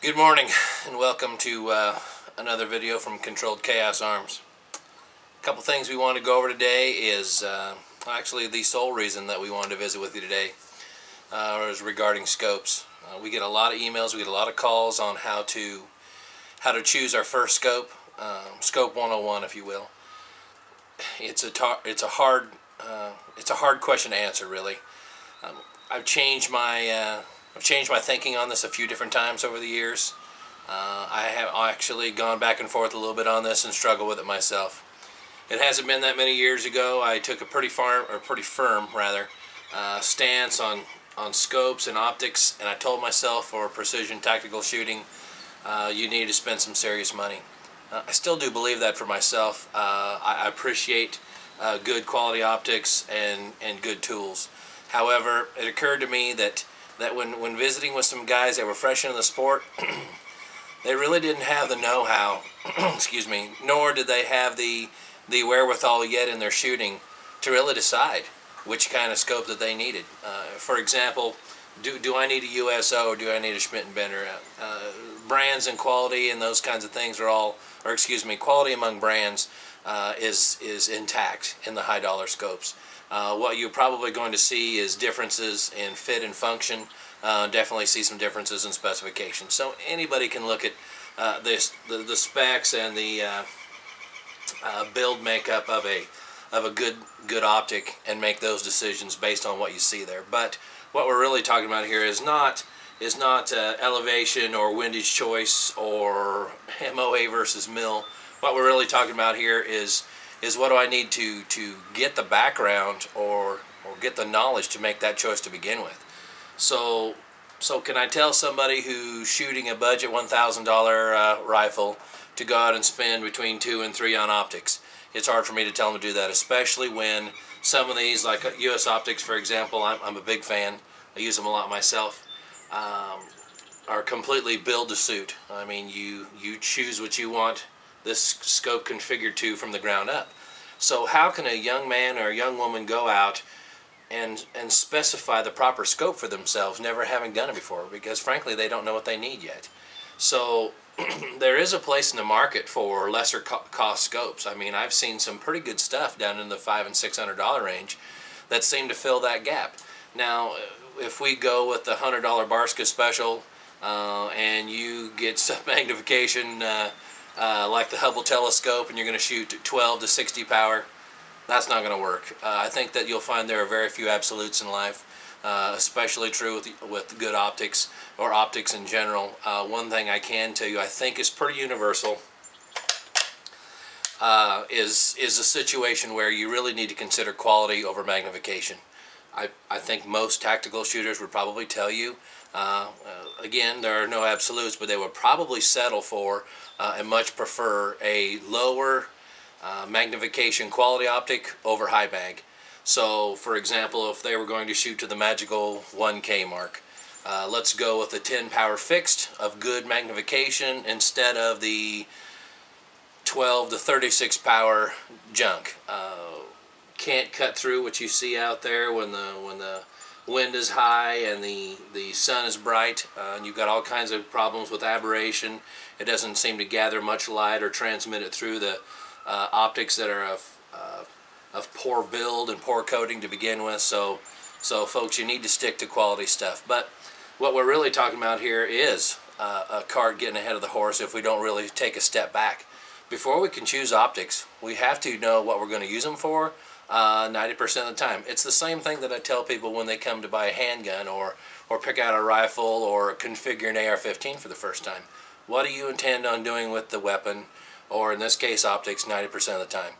Good morning and welcome to another video from Controlled Chaos Arms. A couple things we want to go over today is actually the sole reason that we wanted to visit with you today is regarding scopes. We get a lot of emails, we get a lot of calls on how to choose our first scope, scope 101 if you will. It's a hard question to answer really. I've changed my thinking on this a few different times over the years. I have actually gone back and forth a little bit on this and struggled with it myself. It hasn't been that many years ago. I took a pretty firm stance on scopes and optics, and I told myself for precision tactical shooting, you need to spend some serious money. I still do believe that for myself. I appreciate good quality optics and good tools. However, it occurred to me that when visiting with some guys that were fresh into the sport, they really didn't have the know-how, excuse me, nor did they have the wherewithal yet in their shooting to really decide which kind of scope that they needed. For example, do I need a USO or do I need a Schmidt & Bender? Brands and quality and those kinds of things are all, or excuse me, quality among brands is intact in the high dollar scopes. What you're probably going to see is differences in fit and function. Definitely see some differences in specifications. So anybody can look at the specs and the build makeup of a good optic and make those decisions based on what you see there. But what we're really talking about here is not elevation or windage choice or MOA versus mil. What we're really talking about here is what do I need to get the background or get the knowledge to make that choice to begin with. So can I tell somebody who's shooting a budget $1,000 rifle to go out and spend between 2 and 3 on optics? It's hard for me to tell them to do that, especially when some of these, like US Optics for example, I'm a big fan, I use them a lot myself, are completely build to suit. I mean, you choose what you want this scope configured to from the ground up. So how can a young man or a young woman go out and specify the proper scope for themselves, never having done it before? Because frankly, they don't know what they need yet. So there is a place in the market for lesser cost scopes. I mean, I've seen some pretty good stuff down in the $500 and $600 range that seem to fill that gap. Now, if we go with the $100 Barska Special and you get some magnification like the Hubble telescope, and you're going to shoot 12 to 60 power, that's not going to work. I think that you'll find there are very few absolutes in life, especially true with good optics or optics in general. One thing I can tell you I think is pretty universal is a situation where you really need to consider quality over magnification. I think most tactical shooters would probably tell you, again, there are no absolutes, but they would probably settle for and much prefer a lower magnification quality optic over high mag. So for example, if they were going to shoot to the magical 1K mark, let's go with a 10 power fixed of good magnification instead of the 12 to 36 power junk. Can't cut through what you see out there when the wind is high and the sun is bright, and you've got all kinds of problems with aberration. It doesn't seem to gather much light or transmit it through the optics that are of poor build and poor coating to begin with. So folks, you need to stick to quality stuff. But what we're really talking about here is a cart getting ahead of the horse if we don't really take a step back. Before we can choose optics, we have to know what we're going to use them for 90% of the time. It's the same thing that I tell people when they come to buy a handgun or pick out a rifle or configure an AR-15 for the first time. What do you intend on doing with the weapon, or in this case optics, 90% of the time?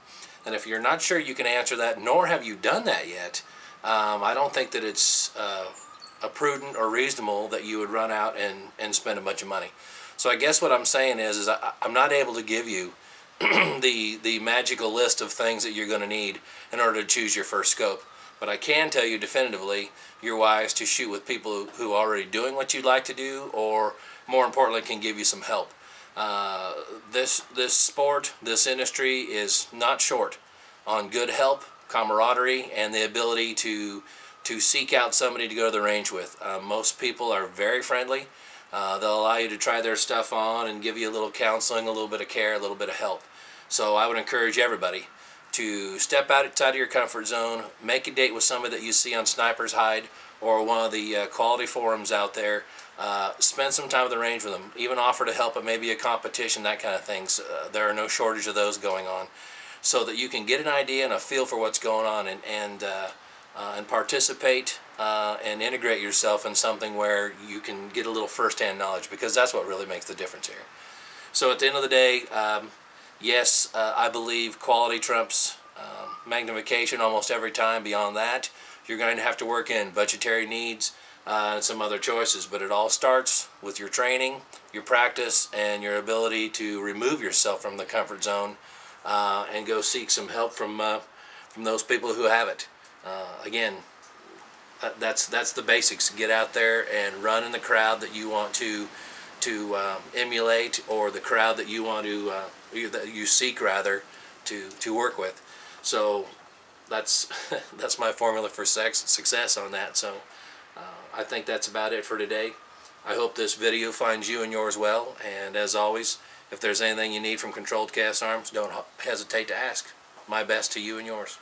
And if you're not sure you can answer that, nor have you done that yet, I don't think that it's a prudent or reasonable that you would run out and spend a bunch of money. So I guess what I'm saying is I'm not able to give you the magical list of things that you're going to need in order to choose your first scope. But I can tell you definitively, you're wise to shoot with people who are already doing what you'd like to do, or more importantly, can give you some help. This sport, this industry is not short on good help, camaraderie, and the ability to seek out somebody to go to the range with. Most people are very friendly. They'll allow you to try their stuff on and give you a little counseling, a little bit of care, a little bit of help. So I would encourage everybody to step outside of your comfort zone, make a date with somebody that you see on Sniper's Hide or one of the quality forums out there. Spend some time at the range with them. Even offer to help at maybe a competition, that kind of things. There are no shortage of those going on, so that you can get an idea and a feel for what's going on, and participate and integrate yourself in something where you can get a little first-hand knowledge, because that's what really makes the difference here. So at the end of the day, yes, I believe quality trumps magnification almost every time. Beyond that, you're going to have to work in budgetary needs and some other choices, but it all starts with your training, your practice, and your ability to remove yourself from the comfort zone and go seek some help from those people who have it. Again, that's the basics. Get out there and run in the crowd that you want to emulate, or the crowd that you want to that you seek rather to work with. So that's that's my formula for success on that. So I think that's about it for today. I hope this video finds you and yours well, and as always, if there's anything you need from Controlled Cast Arms, don't hesitate to ask. My best to you and yours.